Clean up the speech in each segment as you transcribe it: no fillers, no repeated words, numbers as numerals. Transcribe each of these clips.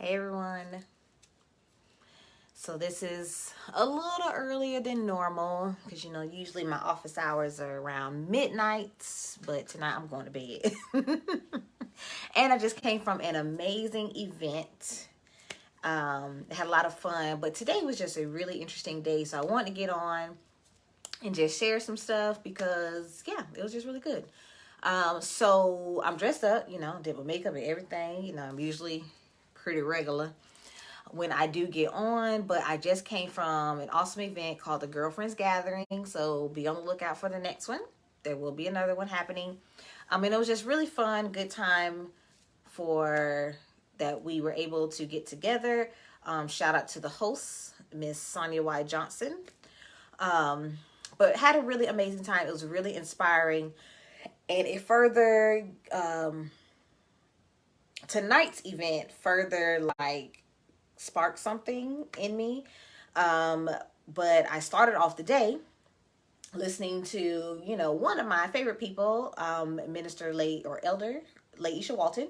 Hey everyone. So this is a little earlier than normal because usually my office hours are around midnight, but tonight I'm going to bed. And I just came from an amazing event. Had a lot of fun, but today was just a really interesting day. So I wanted to get on and just share some stuff because it was just really good. So I'm dressed up, did my makeup and everything. I'm usually pretty regular when I do get on, but I just came from an awesome event called the Girlfriends Gathering. So be on the lookout for the next one. There will be another one happening. And it was just really fun, good time for that we were able to get together. Shout out to the host, Miss Sonia Y. Johnson. Um, but had a really amazing time. It was really inspiring. And it further, tonight's event further sparked something in me. Um, but I started off the day listening to, one of my favorite people, Minister Late or Elder Laisha Walton.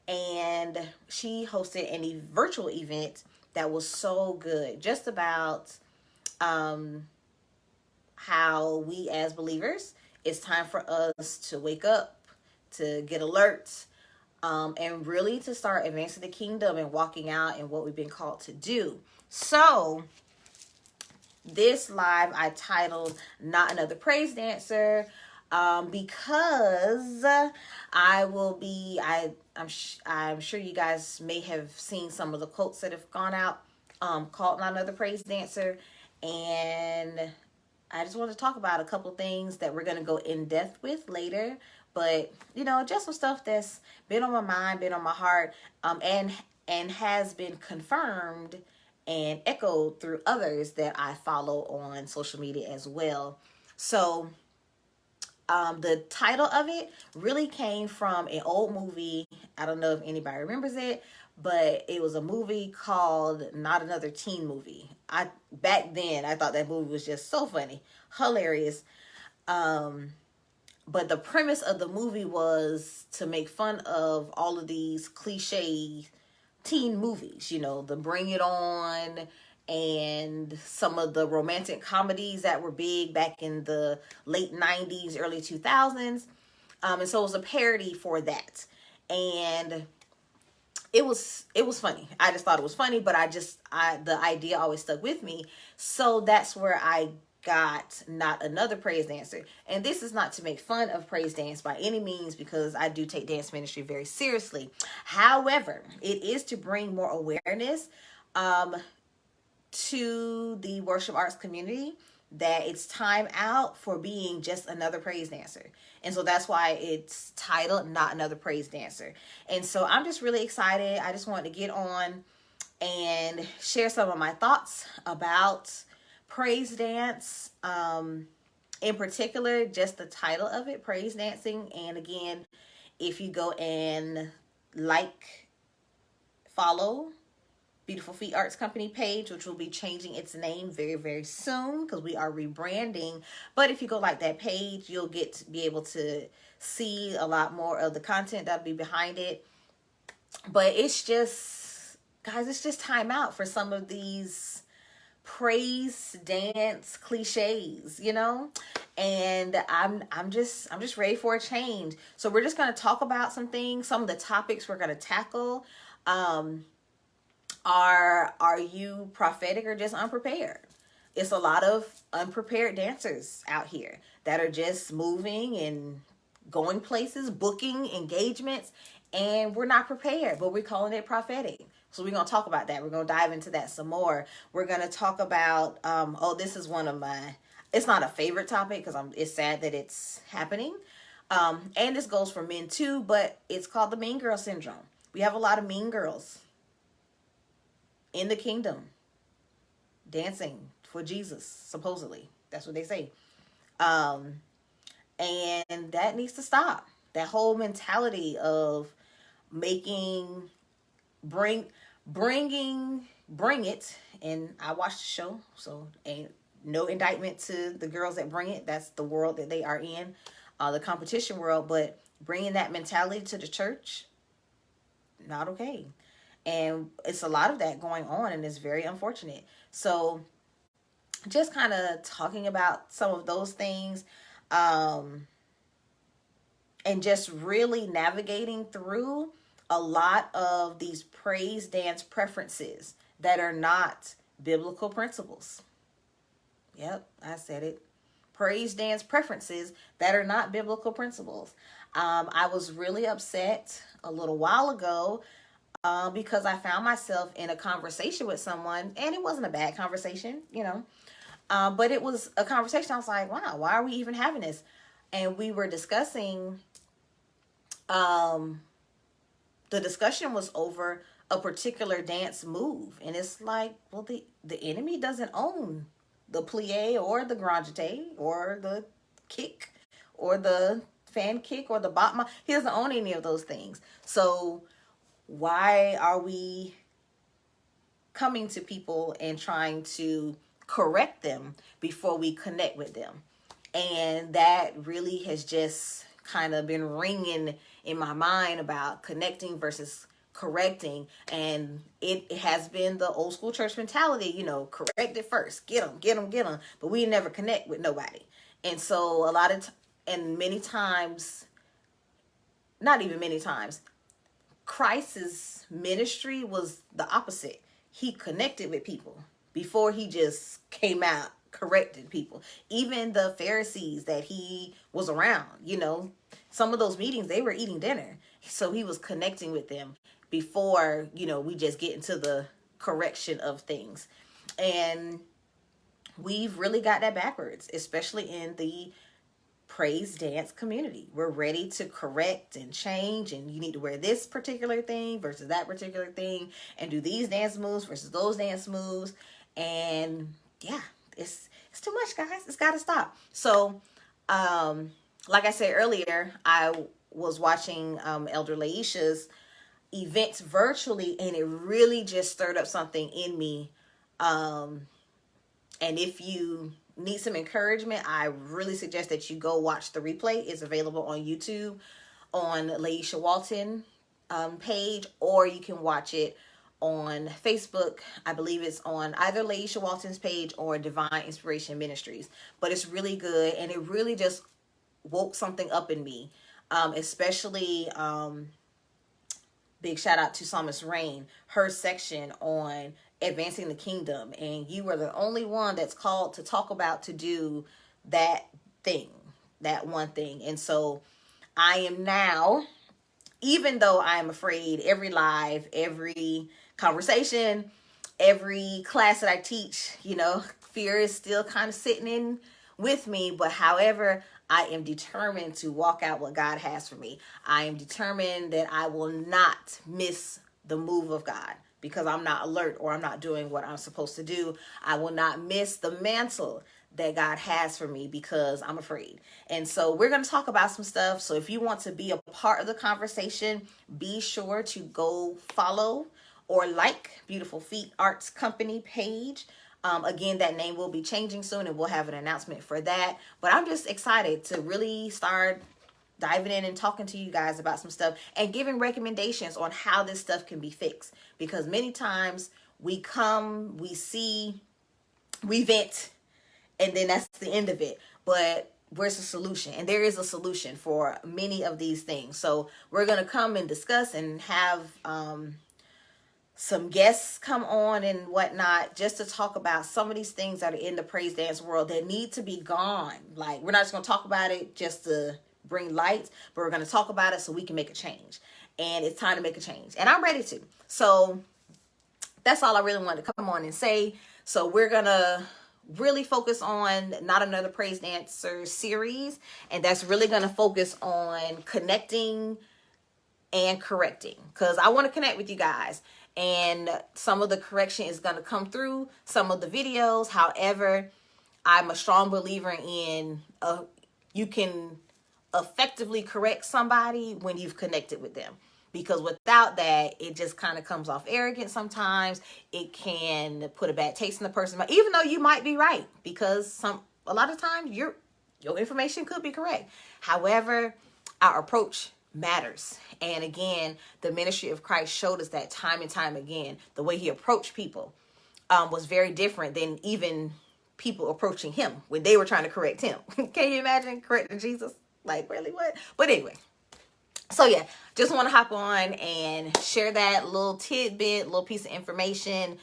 And she hosted a virtual event that was so good, just about um, how we as believers, it's time for us to wake up, to get alert, and really to start advancing the kingdom and walking out in what we've been called to do. So, this live I titled Not Another Praise Dancer, because I'm sure you guys may have seen some of the quotes that have gone out, called Not Another Praise Dancer. And I just want to talk about a couple things that we're going to go in depth with later. But, just some stuff that's been on my mind, been on my heart, and has been confirmed and echoed through others that I follow on social media as well. So, the title of it really came from an old movie. I don't know if anybody remembers it, but it was a movie called Not Another Teen Movie. I Back then I thought that movie was just so funny, hilarious. Um, but the premise of the movie was to make fun of all of these cliche teen movies, the Bring It On and some of the romantic comedies that were big back in the late 90s, early 2000s. And so it was a parody for that. And it was funny. I just thought it was funny, but I the idea always stuck with me. So that's where I got Not Another Praise Dancer. And this is not to make fun of praise dance by any means, because I do take dance ministry very seriously. However, it is to bring more awareness um, to the worship arts community that it's time out for being just another praise dancer. And so that's why it's titled Not Another Praise Dancer. And so I'm just really excited. I just wanted to get on and share some of my thoughts about praise dance. In particular, just the title of it, praise dancing. And again, if you go and follow Beautiful Feet Arts Company page, which will be changing its name very, very soon because we are rebranding. But if you go like that page, you'll get to be able to see a lot more of the content that'll be behind it. But it's just, guys, it's just time out for some of these praise dance cliches. And I'm just ready for a change. So we're just going to talk about some things, some of the topics we're going to tackle. um are you prophetic or just unprepared? It's a lot of unprepared dancers out here that are just moving and going places, booking engagements, and we're not prepared, but we're calling it prophetic. So we're going to talk about that. We're going to dive into that some more. We're going to talk about, this is one of my, it's not a favorite topic because it's sad that it's happening. And this goes for men too, but it's called the mean girl syndrome. We have a lot of mean girls in the kingdom dancing for Jesus, supposedly. That's what they say. Um, and that needs to stop. That whole mentality of making, bring, bring it. And I watched the show, so ain't no indictment to the girls that bring it. That's the world that they are in, the competition world. But bringing that mentality to the church, not okay. And it's a lot of that going on, and it's very unfortunate. So just kind of talking about some of those things, um, and just really navigating through a lot of these praise dance preferences that are not biblical principles. Yep, I said it. Praise dance preferences that are not biblical principles. I was really upset a little while ago because I found myself in a conversation with someone, and it wasn't a bad conversation, but it was a conversation. I was like, wow, why are we even having this? And we were discussing, um, the discussion was over a particular dance move. And it's like, well, the enemy doesn't own the plie or the grand jeté or the kick or the fan kick or the batma. He doesn't own any of those things. So why are we coming to people and trying to correct them before we connect with them? And that really has just kind of been ringing in my mind about connecting versus correcting. And it has been the old school church mentality, correct it first, get them, get them, get them, but we never connect with nobody. And so a lot of and many times, not even many times, Christ's ministry was the opposite. He connected with people before he just came out corrected people. Even the Pharisees that he was around, some of those meetings, they were eating dinner. So he was connecting with them before, we just get into the correction of things. And we've really got that backwards, especially in the praise dance community. We're ready to correct and change, and you need to wear this particular thing versus that particular thing, and do these dance moves versus those dance moves. And yeah, it's too much, guys. It's got to stop. So like I said earlier, I was watching Elder Laisha's events virtually, and it really just stirred up something in me. And if you need some encouragement, I really suggest that you go watch the replay. It's available on YouTube on Laisha Walton page, or you can watch it on Facebook. I believe it's on either Laisha Walton's page or Divine Inspiration Ministries. But it's really good, and it really just woke something up in me, especially big shout out to Psalmist Rain, her section on advancing the kingdom. And you are the only one that's called to talk about, to do that thing, that one thing. And so I am now, even though I am afraid, every live, every conversation, every class that I teach, fear is still kind of sitting in with me. But however, I am determined to walk out what God has for me. I am determined that I will not miss the move of God because I'm not alert or I'm not doing what I'm supposed to do. I will not miss the mantle that God has for me because I'm afraid. And so we're going to talk about some stuff. So if you want to be a part of the conversation, be sure to go follow or like Beautiful Feet Arts Company page. Again, that name will be changing soon, and we'll have an announcement for that. But I'm just excited to really start diving in and talking to you guys about some stuff and giving recommendations on how this stuff can be fixed. Because many times we come, we see, we vent, and then that's the end of it. But where's the solution? And there is a solution for many of these things. So we're going to come and discuss and have some guests come on and whatnot, just to talk about some of these things that are in the praise dance world that need to be gone. Like, we're not just going to talk about it just to bring light, but we're going to talk about it so we can make a change. And it's time to make a change. And I'm ready to. So that's all I really wanted to come on and say. So we're going to really focus on Not Another Praise Dancer series. And that's really going to focus on connecting and correcting. Because I want to connect with you guys. And some of the correction is going to come through some of the videos. However, I'm a strong believer in you can effectively correct somebody when you've connected with them. Because without that, it just kind of comes off arrogant sometimes. It can put a bad taste in the person, even though you might be right. Because a lot of times your information could be correct. However, our approach matters. And again, the ministry of Christ showed us that time and time again. The way he approached people was very different than even people approaching him when they were trying to correct him. Can you imagine correcting Jesus? Like, really, what? But anyway, so yeah, just want to hop on and share that little tidbit, little piece of information.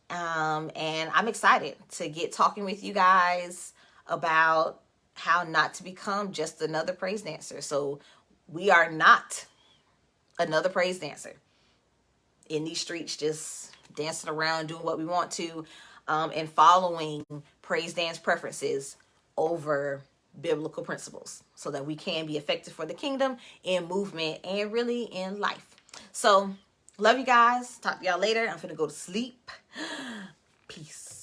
And I'm excited to get talking with you guys about how not to become just another praise dancer. So we are not another praise dancer in these streets, just dancing around, doing what we want to, and following praise dance preferences over biblical principles so that we can be effective for the kingdom in movement and really in life. So love you guys. Talk to y'all later. I'm finna go to sleep. Peace.